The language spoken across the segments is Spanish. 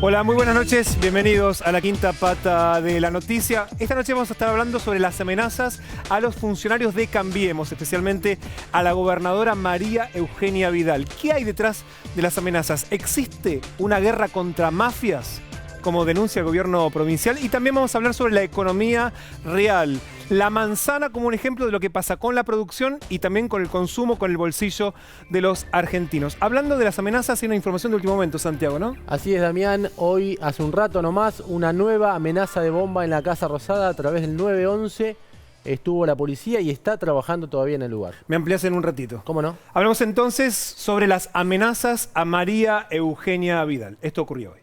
Hola, muy buenas noches. Bienvenidos a la quinta pata de la noticia. Esta noche vamos a estar hablando sobre las amenazas a los funcionarios de Cambiemos, especialmente a la gobernadora María Eugenia Vidal. ¿Qué hay detrás de las amenazas? ¿Existe una guerra contra mafias, como denuncia el gobierno provincial? Y también vamos a hablar sobre la economía real. La manzana como un ejemplo de lo que pasa con la producción y también con el consumo, con el bolsillo de los argentinos. Hablando de las amenazas, hay una información de último momento, Santiago, ¿no? Así es, Damián. Hoy, hace un rato nomás, una nueva amenaza de bomba en la Casa Rosada a través del 911. Estuvo la policía y está trabajando todavía en el lugar. Me ampliás en un ratito. ¿Cómo no? Hablamos entonces sobre las amenazas a María Eugenia Vidal. Esto ocurrió hoy.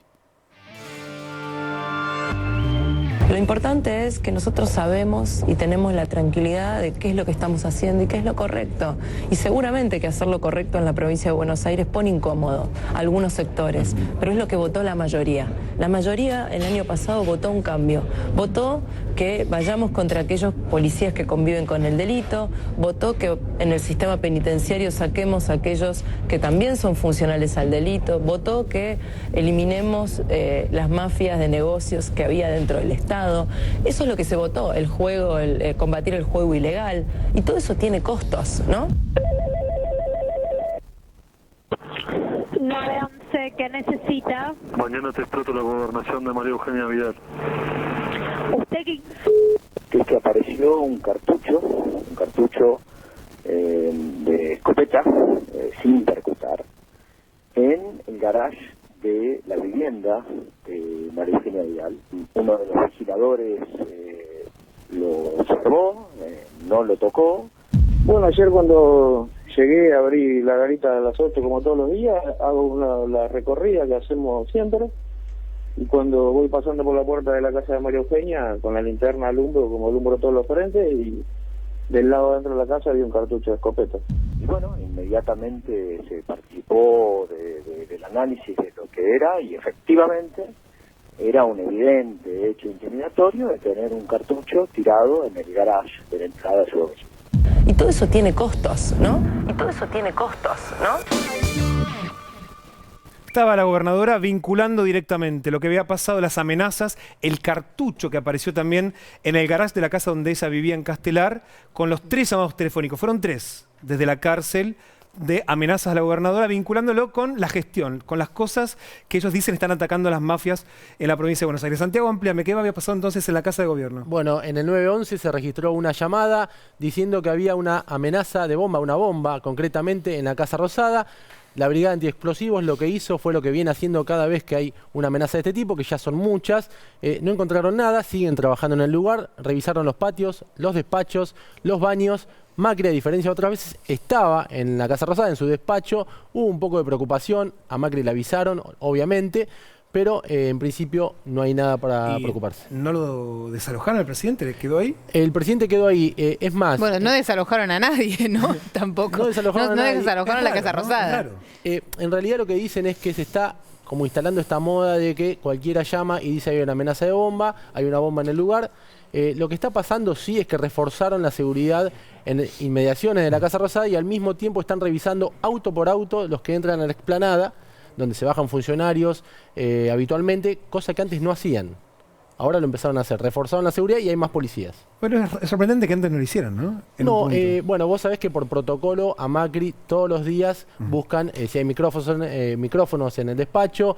Lo importante es que nosotros sabemos y tenemos la tranquilidad de qué es lo que estamos haciendo y qué es lo correcto. Y seguramente que hacer lo correcto en la provincia de Buenos Aires pone incómodo a algunos sectores, pero es lo que votó la mayoría. La mayoría el año pasado votó un cambio. Votó que vayamos contra aquellos policías que conviven con el delito, votó que en el sistema penitenciario saquemos a aquellos que también son funcionales al delito, votó que eliminemos las mafias de negocios que había dentro del Estado. Eso es lo que se votó, el juego, combatir el juego ilegal, y todo eso tiene costos, ¿no? 911, ¿qué necesita? Mañana te exploto la gobernación de María Eugenia Vidal. ¿Usted qué? Que apareció un cartucho de escopeta sin percutar en el garage de la vivienda de María Eugenia Vidal. Uno de los vigiladores lo observó, no lo tocó. Bueno, ayer cuando llegué, abrí la garita a las 8 como todos los días, hago la recorrida que hacemos siempre, y cuando voy pasando por la puerta de la casa de María Eugenia, con la linterna alumbro como alumbro todos los frentes, y del lado adentro de la casa había un cartucho de escopeta. Y bueno, inmediatamente se participó del análisis de lo que era, y efectivamente era un evidente hecho intimidatorio de tener un cartucho tirado en el garage de la entrada de su domicilio. Y todo eso tiene costos, ¿no? Y todo eso tiene costos, ¿no? Estaba la gobernadora vinculando directamente lo que había pasado, las amenazas, el cartucho que apareció también en el garage de la casa donde ella vivía en Castelar, con los 3 llamados telefónicos. Fueron 3 desde la cárcel de amenazas a la gobernadora, vinculándolo con la gestión, con las cosas que ellos dicen están atacando a las mafias en la provincia de Buenos Aires. Santiago, amplíame, ¿qué había pasado entonces en la casa de gobierno? Bueno, en el 911 se registró una llamada diciendo que había una amenaza de bomba, una bomba concretamente en la Casa Rosada. La Brigada Antiexplosivos lo que hizo fue lo que viene haciendo cada vez que hay una amenaza de este tipo, que ya son muchas. No encontraron nada, siguen trabajando en el lugar, revisaron los patios, los despachos, los baños. Macri, a diferencia de otras veces, estaba en la Casa Rosada, en su despacho. Hubo un poco de preocupación, a Macri le avisaron, obviamente, pero en principio no hay nada para preocuparse. ¿No lo desalojaron al presidente? ¿Le quedó ahí? El presidente quedó ahí, es más... Bueno, no desalojaron a nadie, ¿no? Tampoco. No desalojaron a nadie. Desalojaron la Casa Rosada. Claro. En realidad lo que dicen es que se está como instalando esta moda de que cualquiera llama y dice hay una amenaza de bomba, hay una bomba en el lugar. Lo que está pasando sí es que reforzaron la seguridad en inmediaciones de la Casa Rosada y al mismo tiempo están revisando auto por auto los que entran a la explanada, donde se bajan funcionarios habitualmente, cosa que antes no hacían. Ahora lo empezaron a hacer, reforzaron la seguridad y hay más policías. Bueno, es sorprendente que antes no lo hicieran, ¿no? Bueno, vos sabés que por protocolo a Macri todos los días buscan si hay micrófonos en el despacho.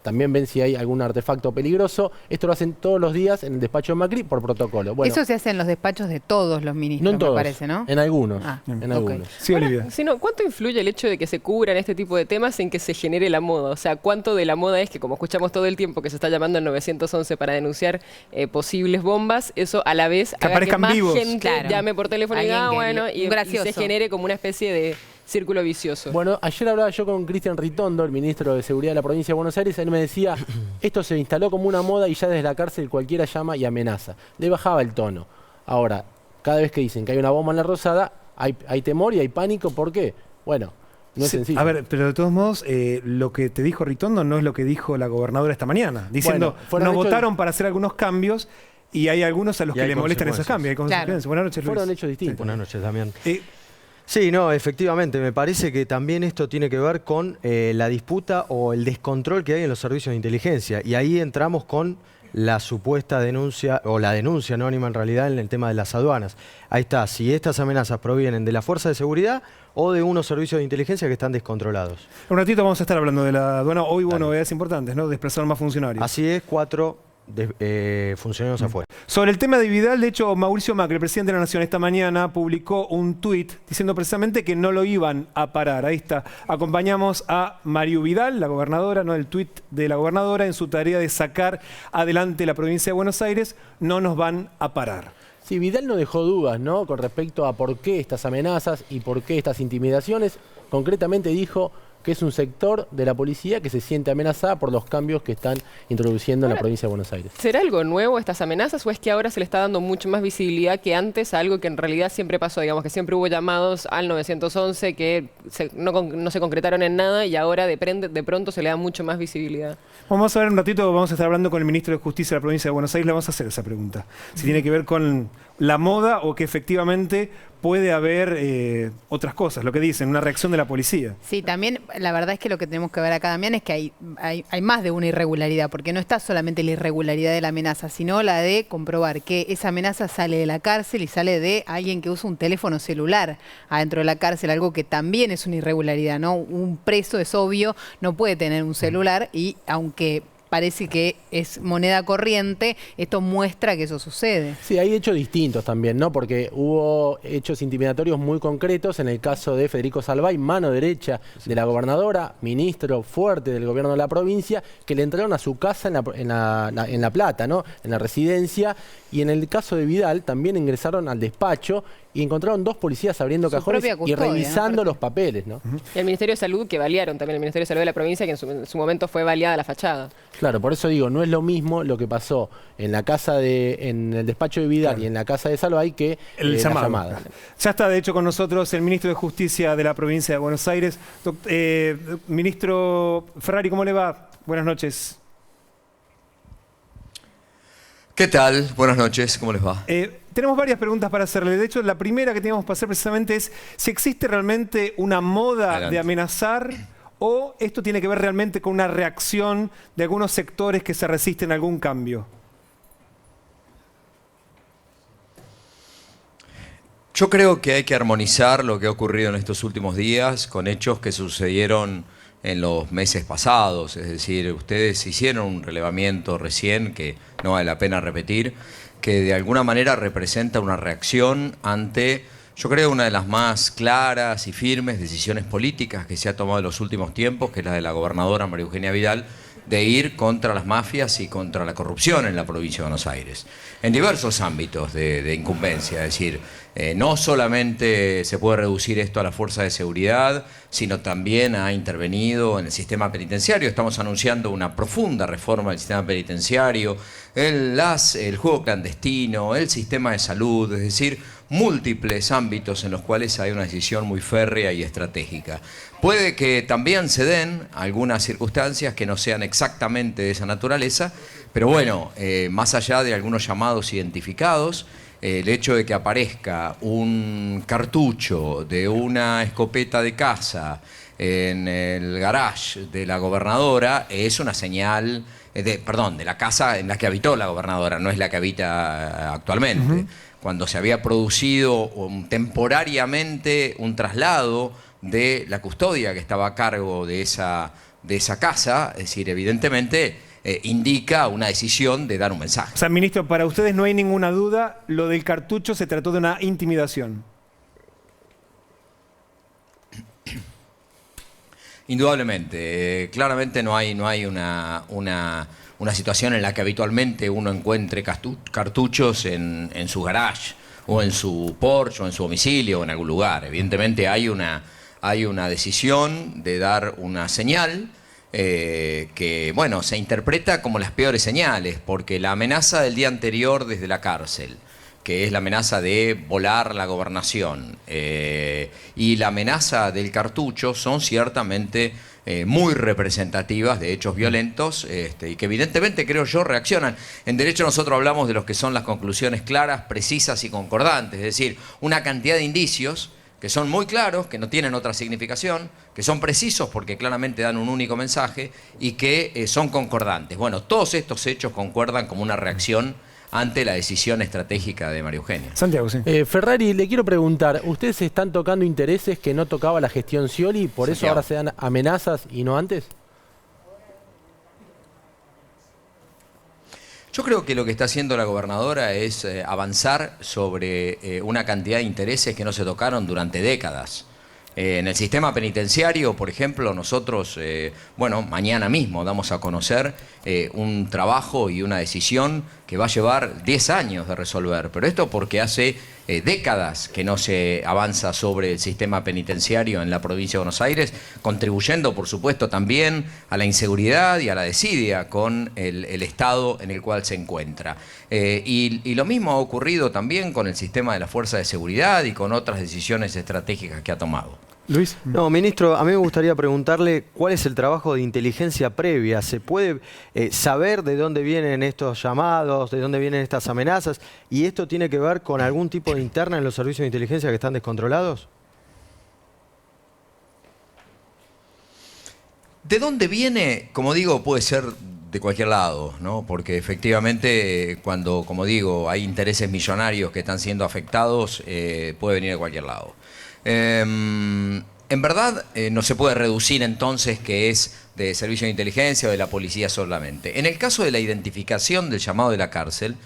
También ven si hay algún artefacto peligroso. Esto lo hacen todos los días en el despacho de Macri por protocolo. Bueno, eso se hace en los despachos de todos los ministros, no en todos, me parece, ¿no? En algunos. En algunos. Sí, Olivia. ¿Cuánto influye el hecho de que se cubran este tipo de temas en que se genere la moda? O sea, ¿cuánto de la moda es que, como escuchamos todo el tiempo, que se está llamando al 911 para denunciar posibles bombas, eso a la vez que haga que más vivos. gente llame por teléfono y diga, y se genere como una especie de círculo vicioso? Bueno, ayer hablaba yo con Cristian Ritondo, el ministro de Seguridad de la provincia de Buenos Aires. Él me decía, esto se instaló como una moda y ya desde la cárcel cualquiera llama y amenaza. Le bajaba el tono. Ahora, cada vez que dicen que hay una bomba en la Rosada, hay temor y hay pánico. ¿Por qué? Bueno, no es sencillo. A ver, pero de todos modos, lo que te dijo Ritondo no es lo que dijo la gobernadora esta mañana. Diciendo, nos votaron para hacer algunos cambios y hay algunos a los que le molestan esos cambios. Hay consecuencias. Claro. Buenas noches, Luis. Fueron hechos distintos. Buenas noches, Damián. Sí, no, efectivamente, me parece que también esto tiene que ver con la disputa o el descontrol que hay en los servicios de inteligencia. Y ahí entramos con la supuesta denuncia, o la denuncia anónima en realidad, en el tema de las aduanas. Ahí está, si estas amenazas provienen de la fuerza de seguridad o de unos servicios de inteligencia que están descontrolados. Un ratito vamos a estar hablando de la aduana. Hoy hubo novedades importantes, ¿no? Desplazar más funcionarios. Así es, 4 funcionarios afuera. Sobre el tema de Vidal, de hecho, Mauricio Macri, el presidente de la Nación, esta mañana publicó un tuit diciendo precisamente que no lo iban a parar. Ahí está. Acompañamos a Mariu Vidal, la gobernadora, ¿no? El tuit de la gobernadora en su tarea de sacar adelante la provincia de Buenos Aires. No nos van a parar. Sí, Vidal no dejó dudas, ¿no?, con respecto a por qué estas amenazas y por qué estas intimidaciones. Concretamente dijo que es un sector de la policía que se siente amenazada por los cambios que están introduciendo en la provincia de Buenos Aires. ¿Será algo nuevo estas amenazas o es que ahora se le está dando mucho más visibilidad que antes a algo que en realidad siempre pasó? Digamos que siempre hubo llamados al 911 que no se concretaron en nada y ahora de pronto se le da mucho más visibilidad. Vamos a ver un ratito, vamos a estar hablando con el ministro de Justicia de la provincia de Buenos Aires, le vamos a hacer esa pregunta. Si tiene que ver con la moda o que efectivamente puede haber otras cosas, lo que dicen, una reacción de la policía. Sí, también la verdad es que lo que tenemos que ver acá, Damián, es que hay más de una irregularidad, porque no está solamente la irregularidad de la amenaza, sino la de comprobar que esa amenaza sale de la cárcel y sale de alguien que usa un teléfono celular adentro de la cárcel, algo que también es una irregularidad, ¿no? Un preso, es obvio, no puede tener un celular y aunque parece que es moneda corriente, esto muestra que eso sucede. Sí, hay hechos distintos también, ¿no? Porque hubo hechos intimidatorios muy concretos en el caso de Federico Salvay, mano derecha de la gobernadora, ministro fuerte del gobierno de la provincia, que le entraron a su casa en La Plata, ¿no?, en la residencia. Y en el caso de Vidal también ingresaron al despacho y encontraron 2 policías abriendo cajones y revisando los papeles, ¿no? Y el Ministerio de Salud, que balearon también el Ministerio de Salud de la provincia, que en su momento fue baleada la fachada. Claro, por eso digo, no es lo mismo lo que pasó en la casa en el despacho de Vidal y en la casa de Salvay que la llamada. Ya está, de hecho, con nosotros el ministro de Justicia de la provincia de Buenos Aires. Ministro Ferrari, ¿cómo le va? Buenas noches. ¿Qué tal? Buenas noches, ¿cómo les va? Tenemos varias preguntas para hacerle. De hecho, la primera que teníamos para hacer precisamente es si existe realmente una moda de amenazar o esto tiene que ver realmente con una reacción de algunos sectores que se resisten a algún cambio. Yo creo que hay que armonizar lo que ha ocurrido en estos últimos días con hechos que sucedieron en los meses pasados. Es decir, ustedes hicieron un relevamiento recién que no vale la pena repetir, que de alguna manera representa una reacción ante, yo creo, una de las más claras y firmes decisiones políticas que se ha tomado en los últimos tiempos, que es la de la gobernadora María Eugenia Vidal, de ir contra las mafias y contra la corrupción en la provincia de Buenos Aires, en diversos ámbitos de incumbencia. Es decir, no solamente se puede reducir esto a la fuerza de seguridad, sino también ha intervenido en el sistema penitenciario. Estamos anunciando una profunda reforma del sistema penitenciario, el juego clandestino, el sistema de salud, es decir, múltiples ámbitos en los cuales hay una decisión muy férrea y estratégica. Puede que también se den algunas circunstancias que no sean exactamente de esa naturaleza, pero bueno, más allá de algunos llamados identificados, el hecho de que aparezca un cartucho de una escopeta de caza en el garage de la gobernadora es una señal, de la casa en la que habitó la gobernadora, no es la que habita actualmente. Cuando se había producido temporariamente un traslado de la custodia que estaba a cargo de esa casa, es decir, evidentemente indica una decisión de dar un mensaje. O sea, ministro, para ustedes no hay ninguna duda, lo del cartucho se trató de una intimidación. Indudablemente, claramente no hay una situación en la que habitualmente uno encuentre cartuchos en su garage, o en su Porsche, o en su domicilio, o en algún lugar. Evidentemente hay una decisión de dar una señal que, bueno, se interpreta como las peores señales, porque la amenaza del día anterior desde la cárcel, que es la amenaza de volar la gobernación, y la amenaza del cartucho son ciertamente muy representativas de hechos violentos y que evidentemente, creo yo, reaccionan. En derecho nosotros hablamos de lo que son las conclusiones claras, precisas y concordantes, es decir, una cantidad de indicios que son muy claros, que no tienen otra significación, que son precisos porque claramente dan un único mensaje y que son concordantes. Bueno, todos estos hechos concuerdan como una reacción ante la decisión estratégica de María Eugenia. Santiago, sí. Ferrari, le quiero preguntar, ¿ustedes están tocando intereses que no tocaba la gestión Scioli, por eso ahora se dan amenazas y no antes? Yo creo que lo que está haciendo la gobernadora es avanzar sobre una cantidad de intereses que no se tocaron durante décadas. En el sistema penitenciario, por ejemplo, nosotros, bueno, mañana mismo damos a conocer un trabajo y una decisión que va a llevar 10 años de resolver. Pero esto porque hace décadas que no se avanza sobre el sistema penitenciario en la provincia de Buenos Aires, contribuyendo, por supuesto, también a la inseguridad y a la desidia con el estado en el cual se encuentra. Y lo mismo ha ocurrido también con el sistema de la Fuerza de Seguridad y con otras decisiones estratégicas que ha tomado. Luis. No, ministro, a mí me gustaría preguntarle cuál es el trabajo de inteligencia previa. ¿Se puede saber de dónde vienen estos llamados, de dónde vienen estas amenazas? ¿Y esto tiene que ver con algún tipo de interna en los servicios de inteligencia que están descontrolados? ¿De dónde viene? Como digo, puede ser de cualquier lado, ¿no? Porque efectivamente cuando, como digo, hay intereses millonarios que están siendo afectados, puede venir de cualquier lado. En verdad no se puede reducir entonces que es de servicio de inteligencia o de la policía solamente. En el caso de la identificación del llamado de la cárcel,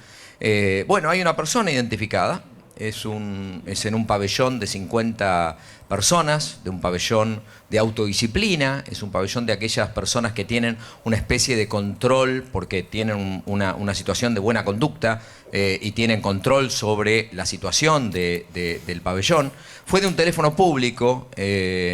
bueno, hay una persona identificada, es en un pabellón de 50 personas, de un pabellón de autodisciplina, es un pabellón de aquellas personas que tienen una especie de control porque tienen una situación de buena conducta y tienen control sobre la situación del pabellón. Fue de un teléfono público,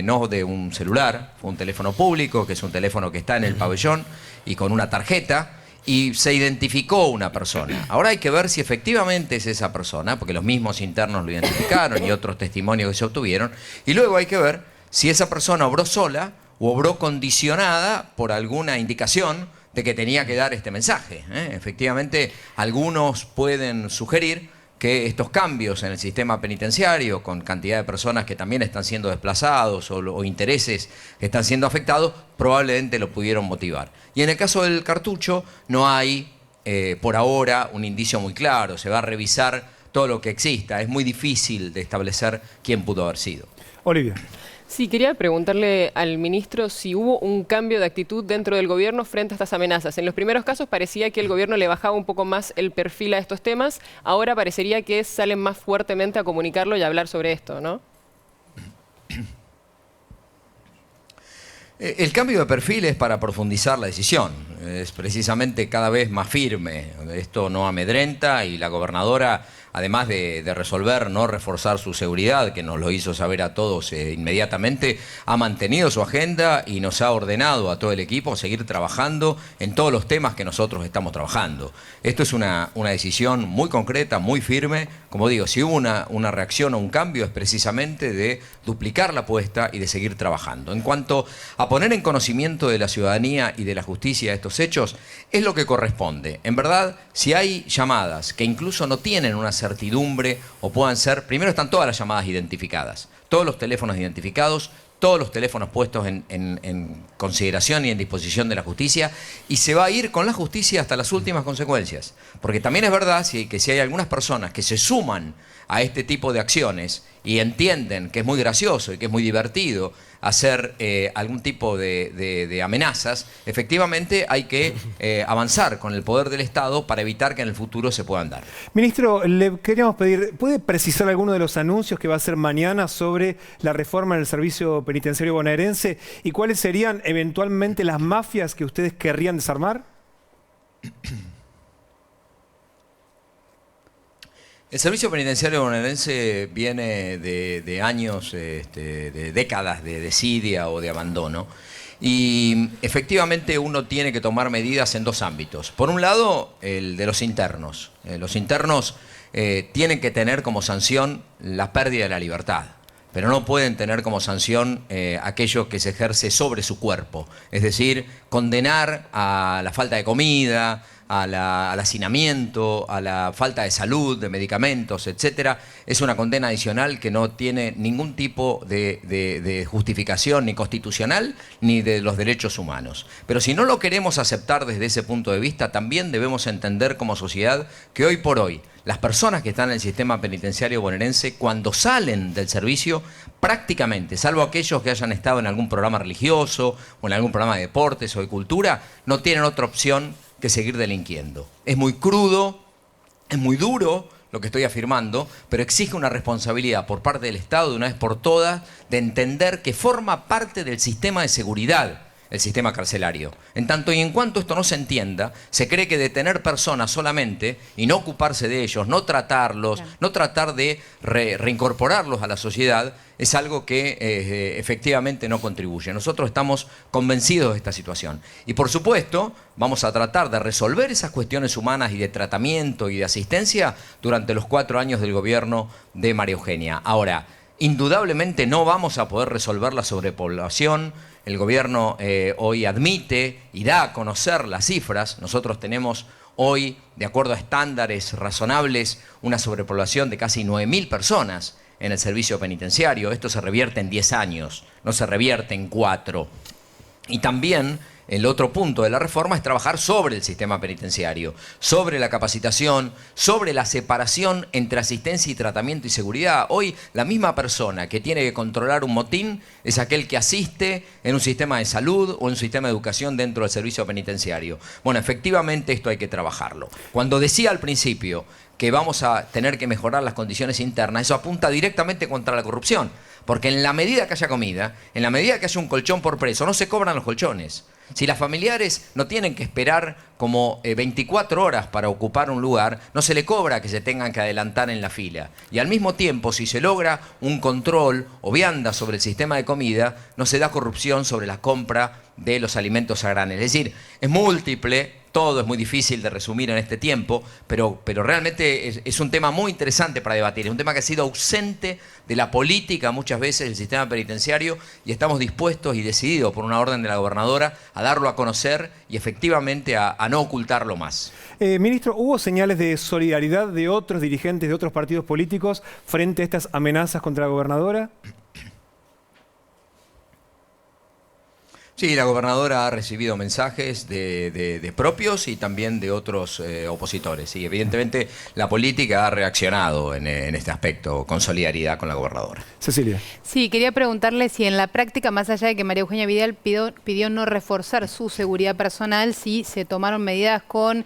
no de un celular, fue un teléfono público, que es un teléfono que está en el pabellón y con una tarjeta. Y se identificó una persona. Ahora hay que ver si efectivamente es esa persona, porque los mismos internos lo identificaron y otros testimonios que se obtuvieron. Y luego hay que ver si esa persona obró sola o obró condicionada por alguna indicación de que tenía que dar este mensaje. Efectivamente, algunos pueden sugerir que estos cambios en el sistema penitenciario, con cantidad de personas que también están siendo desplazados o intereses que están siendo afectados, probablemente lo pudieron motivar. Y en el caso del cartucho no hay, por ahora, un indicio muy claro. Se va a revisar todo lo que exista. Es muy difícil de establecer quién pudo haber sido. Olivia. Sí, quería preguntarle al ministro si hubo un cambio de actitud dentro del gobierno frente a estas amenazas. En los primeros casos parecía que el gobierno le bajaba un poco más el perfil a estos temas. Ahora parecería que salen más fuertemente a comunicarlo y a hablar sobre esto, ¿no? El cambio de perfil es para profundizar la decisión. Es precisamente cada vez más firme. Esto no amedrenta y la gobernadora, además de resolver no reforzar su seguridad, que nos lo hizo saber a todos inmediatamente, ha mantenido su agenda y nos ha ordenado a todo el equipo seguir trabajando en todos los temas que nosotros estamos trabajando. Esto es una decisión muy concreta, muy firme. Como digo, si hubo una reacción o un cambio es precisamente de duplicar la apuesta y de seguir trabajando. En cuanto a poner en conocimiento de la ciudadanía y de la justicia estos hechos, es lo que corresponde. En verdad, si hay llamadas que incluso no tienen una certidumbre o puedan ser, primero están todas las llamadas identificadas, todos los teléfonos identificados, todos los teléfonos puestos en consideración y en disposición de la justicia, y se va a ir con la justicia hasta las últimas consecuencias. Porque también es verdad que si hay algunas personas que se suman a este tipo de acciones y entienden que es muy gracioso y que es muy divertido hacer algún tipo de amenazas, efectivamente hay que avanzar con el poder del Estado para evitar que en el futuro se puedan dar. Ministro, le queríamos pedir, ¿puede precisar alguno de los anuncios que va a hacer mañana sobre la reforma en el servicio penitenciario bonaerense y cuáles serían eventualmente las mafias que ustedes querrían desarmar? El servicio penitenciario bonaerense viene de años, de décadas de desidia o de abandono. Y efectivamente uno tiene que tomar medidas en dos ámbitos. Por un lado, el de los internos. Los internos tienen que tener como sanción la pérdida de la libertad, pero no pueden tener como sanción aquello que se ejerce sobre su cuerpo. Es decir, condenar a la falta de comida, al hacinamiento, a la falta de salud, de medicamentos, etcétera, es una condena adicional que no tiene ningún tipo de justificación ni constitucional ni de los derechos humanos. Pero si no lo queremos aceptar desde ese punto de vista, también debemos entender como sociedad que hoy por hoy las personas que están en el sistema penitenciario bonaerense, cuando salen del servicio, prácticamente, salvo aquellos que hayan estado en algún programa religioso o en algún programa de deportes o de cultura, no tienen otra opción que seguir delinquiendo. Es muy crudo, es muy duro lo que estoy afirmando, pero exige una responsabilidad por parte del Estado de una vez por todas de entender que forma parte del sistema de seguridad el sistema carcelario. En tanto y en cuanto esto no se entienda, se cree que detener personas solamente y no ocuparse de ellos, no tratarlos, no tratar de reincorporarlos a la sociedad, es algo que efectivamente no contribuye. Nosotros estamos convencidos de esta situación. Y por supuesto, vamos a tratar de resolver esas cuestiones humanas y de tratamiento y de asistencia durante los 4 años del gobierno de María Eugenia. Ahora, indudablemente no vamos a poder resolver la sobrepoblación. El gobierno hoy admite y da a conocer las cifras. Nosotros tenemos hoy, de acuerdo a estándares razonables, una sobrepoblación de casi 9.000 personas en el servicio penitenciario. Esto se revierte en 10 años, no se revierte en 4. Y también el otro punto de la reforma es trabajar sobre el sistema penitenciario, sobre la capacitación, sobre la separación entre asistencia y tratamiento y seguridad. Hoy la misma persona que tiene que controlar un motín es aquel que asiste en un sistema de salud o en un sistema de educación dentro del servicio penitenciario. Bueno, efectivamente esto hay que trabajarlo. Cuando decía al principio que vamos a tener que mejorar las condiciones internas, eso apunta directamente contra la corrupción. Porque en la medida que haya comida, en la medida que haya un colchón por preso, no se cobran los colchones. Si las familiares no tienen que esperar como 24 horas para ocupar un lugar, no se le cobra que se tengan que adelantar en la fila. Y al mismo tiempo, si se logra un control o vianda sobre el sistema de comida, no se da corrupción sobre la compra de los alimentos a granel. Es decir, es múltiple. Todo es muy difícil de resumir en este tiempo, pero realmente es un tema muy interesante para debatir. Es un tema que ha sido ausente de la política muchas veces del sistema penitenciario y estamos dispuestos y decididos por una orden de la gobernadora a darlo a conocer y efectivamente a no ocultarlo más. Ministro, ¿hubo señales de solidaridad de otros dirigentes de otros partidos políticos frente a estas amenazas contra la gobernadora? Sí, la gobernadora ha recibido mensajes de propios y también de otros opositores. Y evidentemente la política ha reaccionado en este aspecto con solidaridad con la gobernadora. Cecilia. Sí, quería preguntarle si en la práctica, más allá de que María Eugenia Vidal pidió no reforzar su seguridad personal, si se tomaron medidas con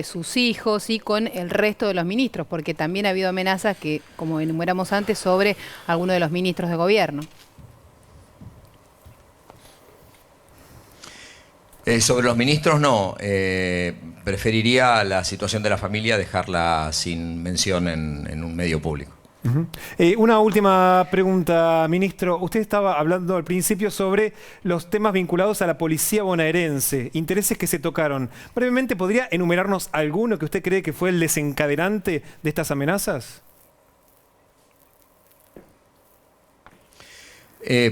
sus hijos y con el resto de los ministros, porque también ha habido amenazas que, como enumeramos antes, sobre algunos de los ministros de gobierno. Sobre los ministros no, preferiría la situación de la familia dejarla sin mención en un medio público. Una última pregunta, ministro. Usted estaba hablando al principio sobre los temas vinculados a la policía bonaerense, intereses que se tocaron. Brevemente, ¿podría enumerarnos alguno que usted cree que fue el desencadenante de estas amenazas?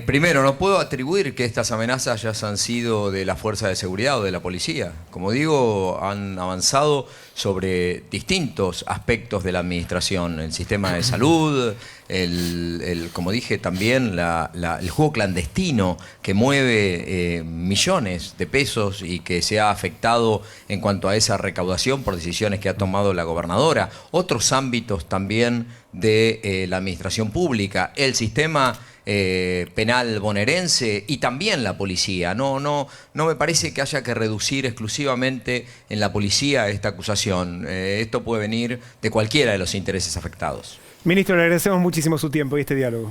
Primero, no puedo atribuir que estas amenazas ya han sido de la fuerza de seguridad o de la policía. Como digo, han avanzado sobre distintos aspectos de la administración, el sistema de salud, como dije también, el juego clandestino que mueve millones de pesos y que se ha afectado en cuanto a esa recaudación por decisiones que ha tomado la gobernadora. Otros ámbitos también de la administración pública, el sistema penal bonaerense y también la policía. No me parece que haya que reducir exclusivamente en la policía esta acusación. Esto puede venir de cualquiera de los intereses afectados. Ministro, le agradecemos muchísimo su tiempo y este diálogo.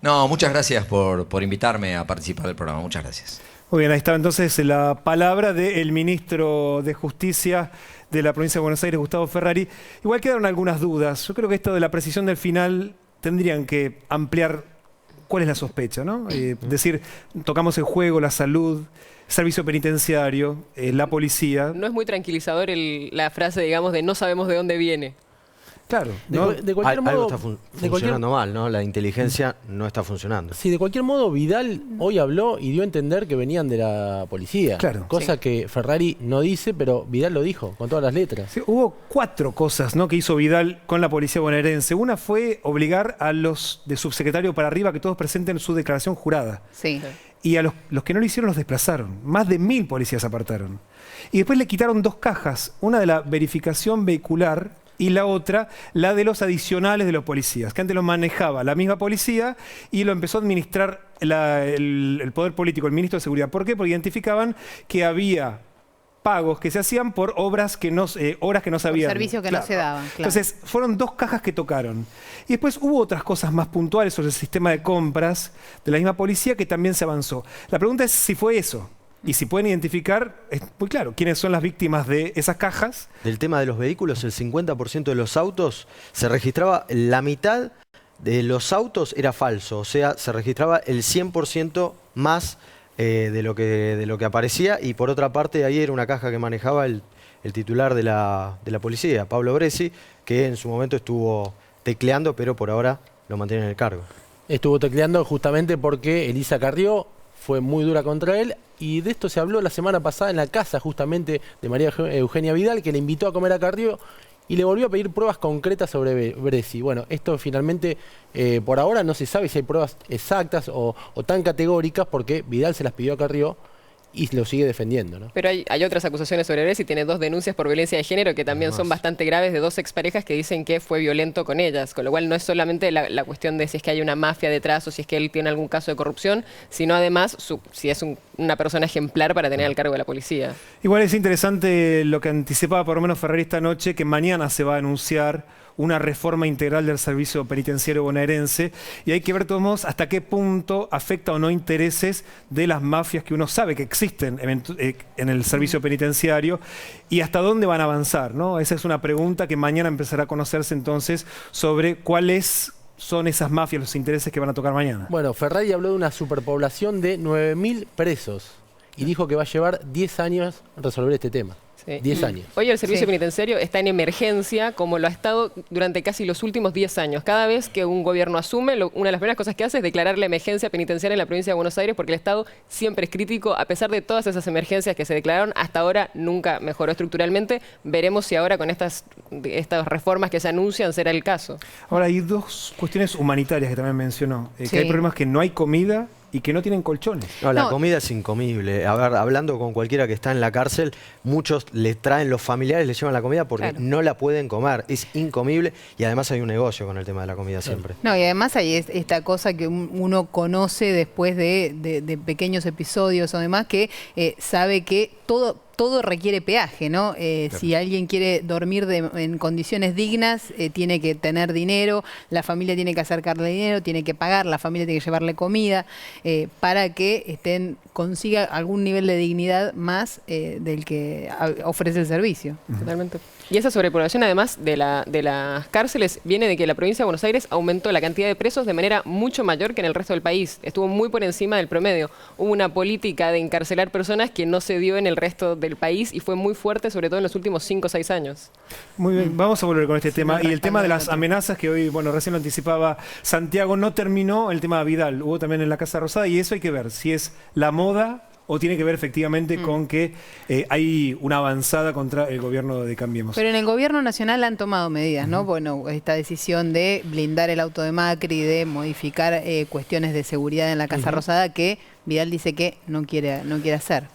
No, muchas gracias por invitarme a participar del programa. Muchas gracias. Muy bien, ahí estaba entonces la palabra del ministro de Justicia de la provincia de Buenos Aires, Gustavo Ferrari. Igual quedaron algunas dudas. Yo creo que esto de la precisión del final tendrían que ampliar cuál es la sospecha, ¿no? Decir, tocamos el juego, la salud, servicio penitenciario, la policía. No es muy tranquilizador la frase, digamos, de no sabemos de dónde viene. Claro. De cualquier modo, algo está funcionando mal, ¿no? La inteligencia no está funcionando. Sí, de cualquier modo, Vidal hoy habló y dio a entender que venían de la policía. Claro. Cosa que Ferrari no dice, pero Vidal lo dijo, con todas las letras. Sí, hubo 4 cosas, ¿no?, que hizo Vidal con la policía bonaerense. Una fue obligar a los de subsecretario para arriba que todos presenten su declaración jurada. Sí. Y a los que no lo hicieron los desplazaron. Más de 1000 policías apartaron. Y después le quitaron 2 cajas. Una de la verificación vehicular y la otra, la de los adicionales de los policías, que antes lo manejaba la misma policía y lo empezó a administrar el poder político, el ministro de Seguridad. ¿Por qué? Porque identificaban que había pagos que se hacían por obras que no, horas que no sabían. Por servicios que no se daban, claro. Entonces, fueron 2 cajas que tocaron. Y después hubo otras cosas más puntuales sobre el sistema de compras de la misma policía que también se avanzó. La pregunta es si fue eso. Y si pueden identificar, es muy claro, quiénes son las víctimas de esas cajas. Del tema de los vehículos, el 50% de los autos se registraba, la mitad de los autos era falso. O sea, se registraba el 100% más de lo que aparecía. Y por otra parte, ahí era una caja que manejaba el titular de la policía, Pablo Bresi, que en su momento estuvo tecleando, pero por ahora lo mantiene en el cargo. Estuvo tecleando justamente porque Elisa Carrió fue muy dura contra él, y de esto se habló la semana pasada en la casa justamente de María Eugenia Vidal, que le invitó a comer a Carrió y le volvió a pedir pruebas concretas sobre Bresi. Bueno, esto finalmente por ahora no se sabe si hay pruebas exactas o tan categóricas, porque Vidal se las pidió a Carrió y lo sigue defendiendo, ¿no? Pero hay otras acusaciones sobre Bresi, tiene 2 denuncias por violencia de género que también son bastante graves, de 2 exparejas que dicen que fue violento con ellas, con lo cual no es solamente la cuestión de si es que hay una mafia detrás o si es que él tiene algún caso de corrupción, sino además si es una persona ejemplar para tener al cargo de la policía. Igual es interesante lo que anticipaba por lo menos Ferrari esta noche, que mañana se va a anunciar una reforma integral del servicio penitenciario bonaerense, y hay que ver todos modos hasta qué punto afecta o no intereses de las mafias que uno sabe que existen en el servicio penitenciario, y hasta dónde van a avanzar, ¿no? Esa es una pregunta que mañana empezará a conocerse entonces sobre cuáles son esas mafias, los intereses que van a tocar mañana. Bueno, Ferrari habló de una superpoblación de 9000 presos y dijo que va a llevar 10 años resolver este tema. Sí. 10 años. Hoy el servicio penitenciario está en emergencia, como lo ha estado durante casi los últimos 10 años. Cada vez que un gobierno asume, una de las primeras cosas que hace es declarar la emergencia penitenciaria en la provincia de Buenos Aires, porque el Estado siempre es crítico. A pesar de todas esas emergencias que se declararon, hasta ahora nunca mejoró estructuralmente. Veremos si ahora con estas reformas que se anuncian será el caso. Ahora, hay 2 cuestiones humanitarias que también mencionó. Que hay problemas que no hay comida y que no tienen colchones. No, la comida es incomible. A ver, hablando con cualquiera que está en la cárcel, muchos les traen, los familiares les llevan la comida porque no la pueden comer. Es incomible, y además hay un negocio con el tema de la comida siempre. No, y además hay esta cosa que uno conoce después de pequeños episodios o demás, que sabe que todo requiere peaje, ¿no? Claro. Si alguien quiere dormir en condiciones dignas, tiene que tener dinero, la familia tiene que acercarle dinero, tiene que pagar, la familia tiene que llevarle comida, para que consiga algún nivel de dignidad más del que ofrece el servicio. Totalmente. Y esa sobrepoblación, además de las cárceles, viene de que la provincia de Buenos Aires aumentó la cantidad de presos de manera mucho mayor que en el resto del país. Estuvo muy por encima del promedio. Hubo una política de encarcelar personas que no se dio en el resto del país y fue muy fuerte, sobre todo en los últimos 5 o 6 años. Muy bien, vamos a volver con este tema. Y el tema de las amenazas, que hoy, bueno, recién lo anticipaba Santiago, no terminó el tema de Vidal. Hubo también en la Casa Rosada, y eso hay que ver si es la moda o tiene que ver efectivamente con que hay una avanzada contra el gobierno de Cambiemos. Pero en el gobierno nacional han tomado medidas, ¿no? Bueno, esta decisión de blindar el auto de Macri, de modificar cuestiones de seguridad en la Casa Rosada, que Vidal dice que no quiere hacer.